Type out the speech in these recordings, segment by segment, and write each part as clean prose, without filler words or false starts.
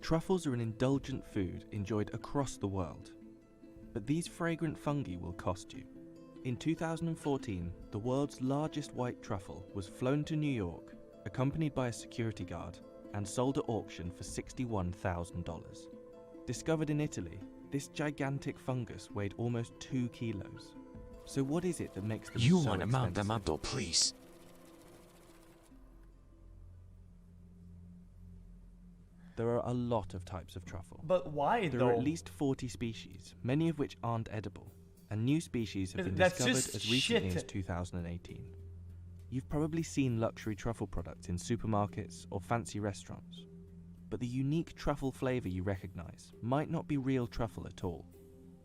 Truffles are an indulgent food enjoyed across the world. But these fragrant fungi will cost you. In 2014, the world's largest white truffle was flown to New York, accompanied by a security guard, and sold at auction for $61,000. Discovered in Italy, this gigantic fungus weighed almost 2 kilos. So what is it that makes them so expensive? You want to mount them up, please. There are a lot of types of truffle. But why There though? are at least 40 species, many of which aren't edible, and new species have been That's discovered just as recently shit. as 2018. You've probably seen luxury truffle products in supermarkets or fancy restaurants, but the unique truffle flavour you recognise might not be real truffle at all.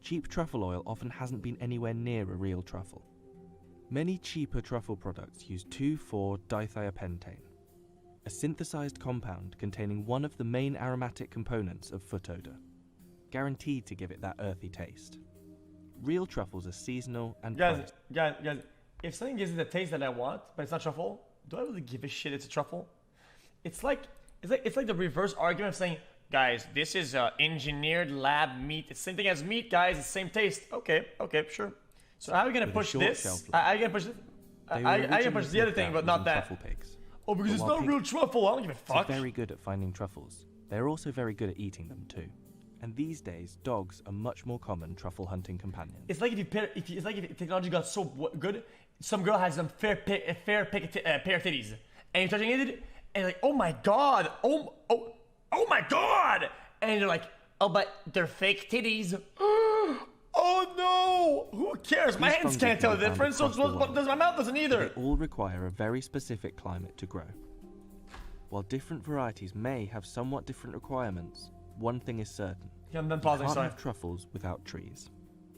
Cheap truffle oil often hasn't been anywhere near a real truffle. Many cheaper truffle products use 2,4-dithiopentane, a synthesized compound containing one of the main aromatic components of foot odor, guaranteed to give it that earthy taste. Real truffles are seasonal and Guys, if something gives me the taste that I want, but it's not truffle, do I really give a shit it's a truffle? It's like the reverse argument of saying, guys, this is engineered lab meat. It's the same thing as meat, guys. It's the same taste. Okay, sure. So how are we gonna With a push short this? shelf I can push it. They were I can originally push the other sniffed thing, out but not using that. truffle pigs. Oh, because But it's while not real truffle. I don't give a fuck. They're very good at finding truffles. They're also very good at eating them too. And these days, dogs are much more common truffle hunting companions. It's like if technology got so good, some girl has some fair pair of titties, and you're touching it, and you're like, oh my god, oh my god, and you're like, oh, but they're fake titties. Oh no! Who cares? My These hands fungi can't tell can the be found difference, so across the world. my mouth doesn't either. They all require a very specific climate to grow. While different varieties may have somewhat different requirements, one thing is certain. Yeah, I'm done You pausing, can't sorry. have truffles without trees.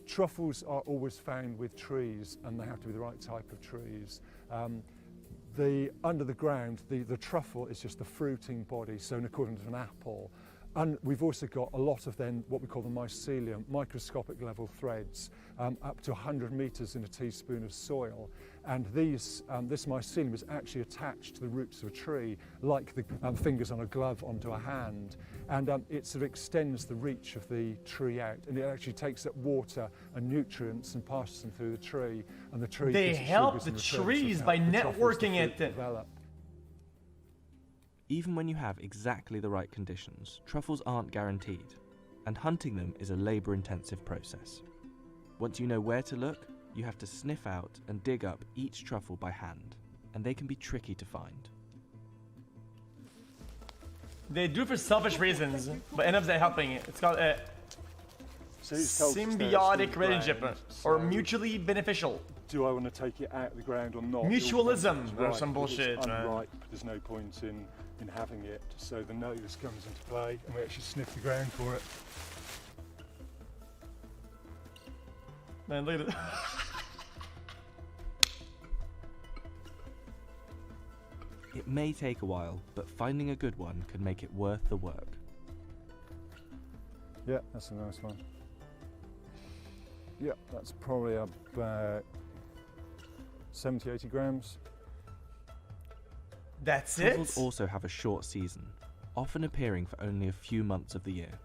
Truffles are always found with trees, and they have to be the right type of trees. Under the ground, the truffle is just the fruiting body, so in equivalent to an apple. And we've also got a lot of then what we call the mycelium, microscopic level threads, up to 100 meters in a teaspoon of soil. And this mycelium is actually attached to the roots of a tree, like the fingers on a glove onto a hand. And it sort of extends the reach of the tree out, and it actually takes up water and nutrients and passes them through the tree. And the tree They gives it help sugars the in return, so trees it by helps the truffles, the networking fruit, it. develop. Even when you have exactly the right conditions, truffles aren't guaranteed, and hunting them is a labour-intensive process. Once you know where to look, you have to sniff out and dig up each truffle by hand, and they can be tricky to find. They do it for selfish reasons, but end up helping it. It's called So it's told to stay symbiotic still relationship, ground, or so mutually beneficial. do I want to take it out of the ground or not? Mutualism It's or ripe, some but it's bullshit, man. unripe, there's no point in having it. So the nose comes into play, and we actually sniff the ground for it. Man, look at it. It may take a while, but finding a good one can make it worth the work. Yeah, that's a nice one. Yeah, that's probably about 70, 80 grams. That's Truffles it? also have a short season, often appearing for only a few months of the year.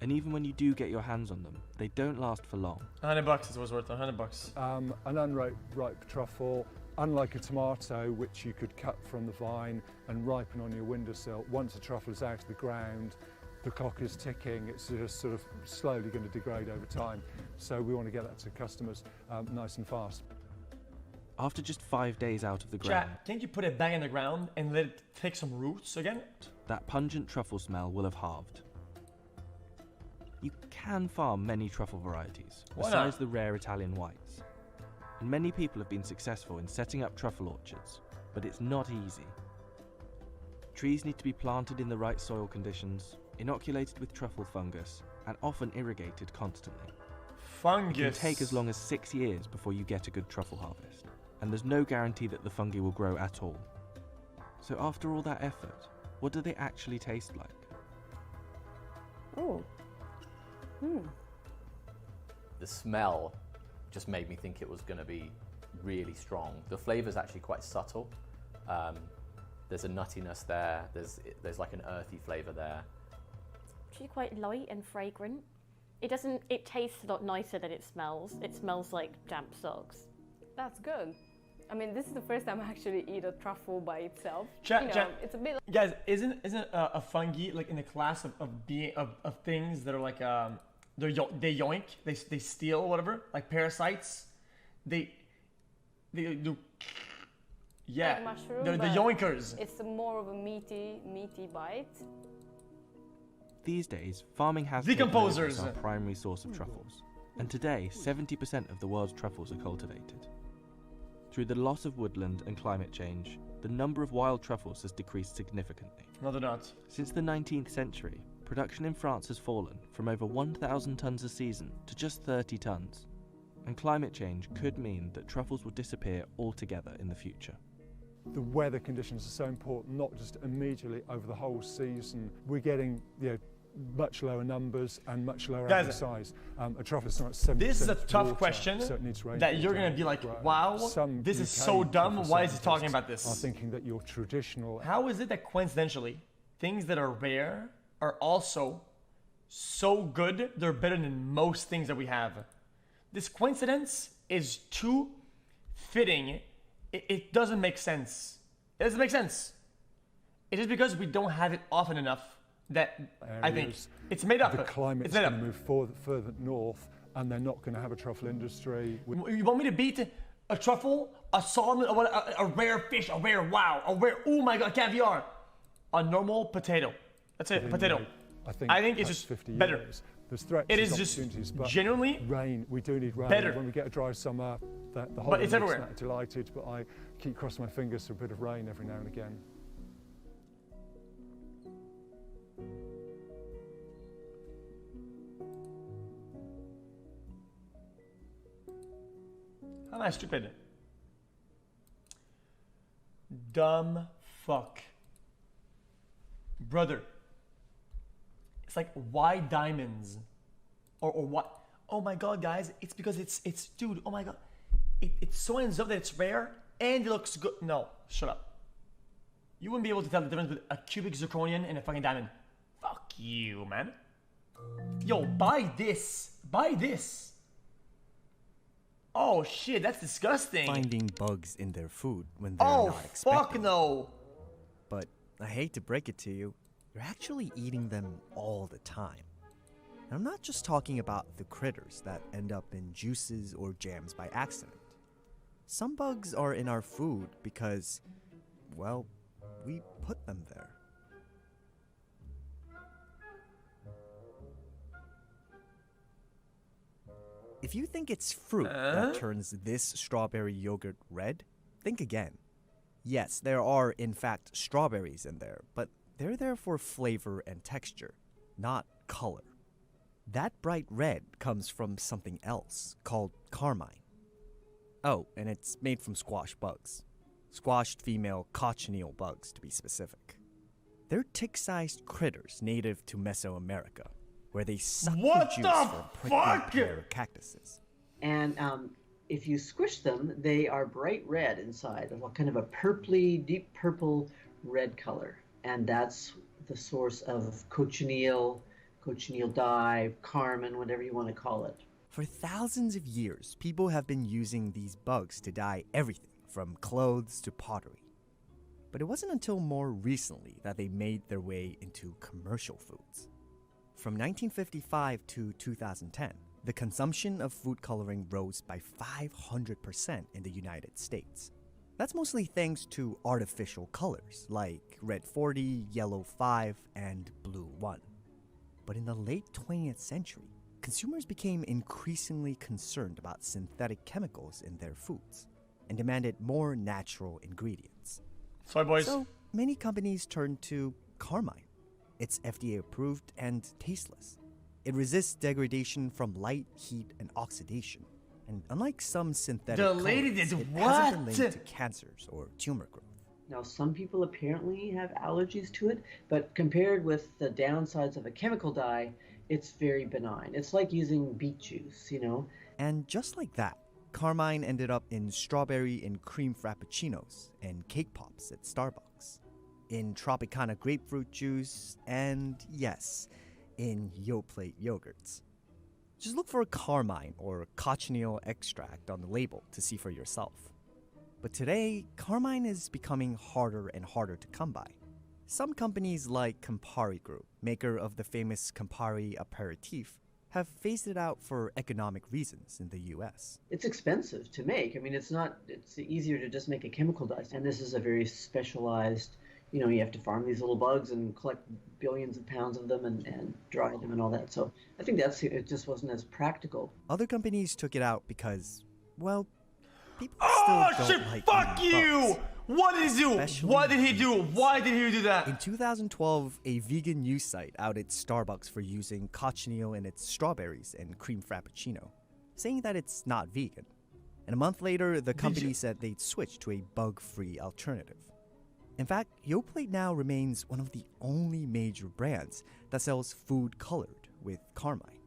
And even when you do get your hands on them, they don't last for long. $100 is what's worth. $100. An unripe truffle, unlike a tomato, which you could cut from the vine and ripen on your windowsill, once a truffle is out of the ground, the clock is ticking, it's just sort of slowly going to degrade over time. So we want to get that to customers nice and fast. After just 5 days out of the ground, Chat, can't you put it back in the ground and let it take some roots again? that pungent truffle smell will have halved. You can farm many truffle varieties, Why besides not? the rare Italian whites. And many people have been successful in setting up truffle orchards, but it's not easy. Trees need to be planted in the right soil conditions, inoculated with truffle fungus, and often irrigated constantly. Fungus. It can take as long as 6 years before you get a good truffle harvest, and there's no guarantee that the fungi will grow at all. So after all that effort, what do they actually taste like? Oh. The smell just made me think it was going to be really strong. The flavour's actually quite subtle. There's a nuttiness there. There's like an earthy flavour there. actually quite light and fragrant. It tastes a lot nicer than it smells. It smells like damp socks. That's good. I mean, this is the first time I actually eat a truffle by itself. It's a bit like... Guys, isn't a fungi like in the class of things that are like they yoink, they steal whatever, like parasites. They do. Yeah, like mushroom, they're the but yoinkers. It's more of a meaty bite. These days, farming has Decomposers. taken over as our primary source of truffles, and today 70% of the world's truffles are cultivated. Through the loss of woodland and climate change, the number of wild truffles has decreased significantly. No, they're not. Since the 19th century, production in France has fallen from over 1,000 tonnes a season to just 30 tonnes, and climate change could mean that truffles will disappear altogether in the future. The weather conditions are so important, not just immediately over the whole season. We're getting much lower numbers and much lower average size. A truffle is not 70%. This is a tough water, question so it needs rain that you're going to be like, wow, this is so dumb. Why is he talking about this? Are thinking that your traditional... How is it that coincidentally, things that are rare are also so good, they're better than most things that we have? This coincidence is too fitting. It doesn't make sense. It doesn't make sense. It's just because we don't have it often enough that I think it's made up. The climate's going to move further north, and they're not going to have a truffle industry. You want me to beat a truffle, a salmon, a rare fish, a rare oh my god, caviar, a normal potato? That's it, potato. I think it's just 50 better. Years. There's threats. It is just genuinely rain. We do need rain. Better. When we get a dry summer, the whole but it's everywhere. Not delighted, but I keep crossing my fingers for a bit of rain every now and again. How am I stupid? Dumb fuck. Brother. It's like, why diamonds? Or what? Oh my god, guys, it's because it's dude, oh my god. It so ends up that it's rare and it looks good. No, shut up. You wouldn't be able to tell the difference between a cubic zirconian and a fucking diamond. Fuck you, man. Yo, buy this. Buy this. Oh shit, that's disgusting. Finding bugs in their food when they're not expecting. Oh fuck no. But I hate to break it to you, you're actually eating them all the time. And I'm not just talking about the critters that end up in juices or jams by accident. Some bugs are in our food because, well, we put them there. If you think it's fruit that turns this strawberry yogurt red, think again. Yes, there are in fact strawberries in there, but they're there for flavor and texture, not color. That bright red comes from something else called carmine. Oh, and it's made from squash bugs. Squashed female cochineal bugs, to be specific. They're tick-sized critters native to Mesoamerica, where they suck the juice from prickly pear cactuses. And if you squish them, they are bright red inside, kind of a purpley, deep purple red color. And that's the source of cochineal dye, carmine, whatever you want to call it. For thousands of years, people have been using these bugs to dye everything, from clothes to pottery. But it wasn't until more recently that they made their way into commercial foods. From 1955 to 2010, the consumption of food coloring rose by 500% in the United States. That's mostly thanks to artificial colors like red 40, yellow 5, and blue 1. But in the late 20th century, consumers became increasingly concerned about synthetic chemicals in their foods and demanded more natural ingredients. Sorry, boys. So many companies turned to carmine. It's FDA approved and tasteless. It resists degradation from light, heat, and oxidation. And unlike some synthetic the lady colors, did it what? hasn't been linked to cancers or tumor growth. Now, some people apparently have allergies to it, but compared with the downsides of a chemical dye, it's very benign. It's like using beet juice, you know? And just like that, carmine ended up in strawberry and cream frappuccinos and cake pops at Starbucks, in Tropicana grapefruit juice, and yes, in Yoplait yogurts. Just look for carmine or cochineal extract on the label to see for yourself. But today, carmine is becoming harder and harder to come by. Some companies like Campari Group, maker of the famous Campari aperitif, have phased it out for economic reasons in the US. It's expensive to make. I mean, it's easier to just make a chemical dye. And this is a very specialized, you have to farm these little bugs and collect billions of pounds of them and dry them and all that. So I think it just wasn't as practical. Other companies took it out because, well, people still don't like fuck eating you! bugs. What did he do? Especially What did he do? vegans. Why did he do that? In 2012, a vegan news site outed Starbucks for using cochineal in its strawberries and cream frappuccino, saying that it's not vegan. And a month later, the company said they'd switch to a bug-free alternative. In fact, Yoplait now remains one of the only major brands that sells food colored with carmine.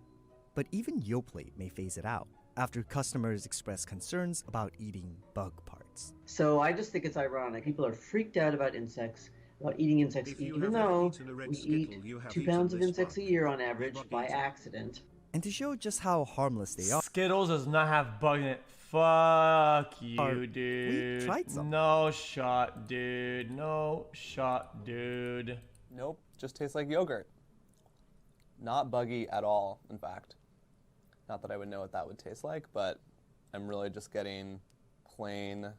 But even Yoplait may phase it out after customers express concerns about eating bug parts. So I just think it's ironic. People are freaked out about insects, about eating insects, even though we eat 2 pounds of insects a year on average by accident. And to show just how harmless they are, Skittles does not have bug in it. Fuck you, dude. we tried some. No shot, dude. No shot, dude. Nope, just tastes like yogurt. Not buggy at all, in fact. Not that I would know what that would taste like, but I'm really just getting plain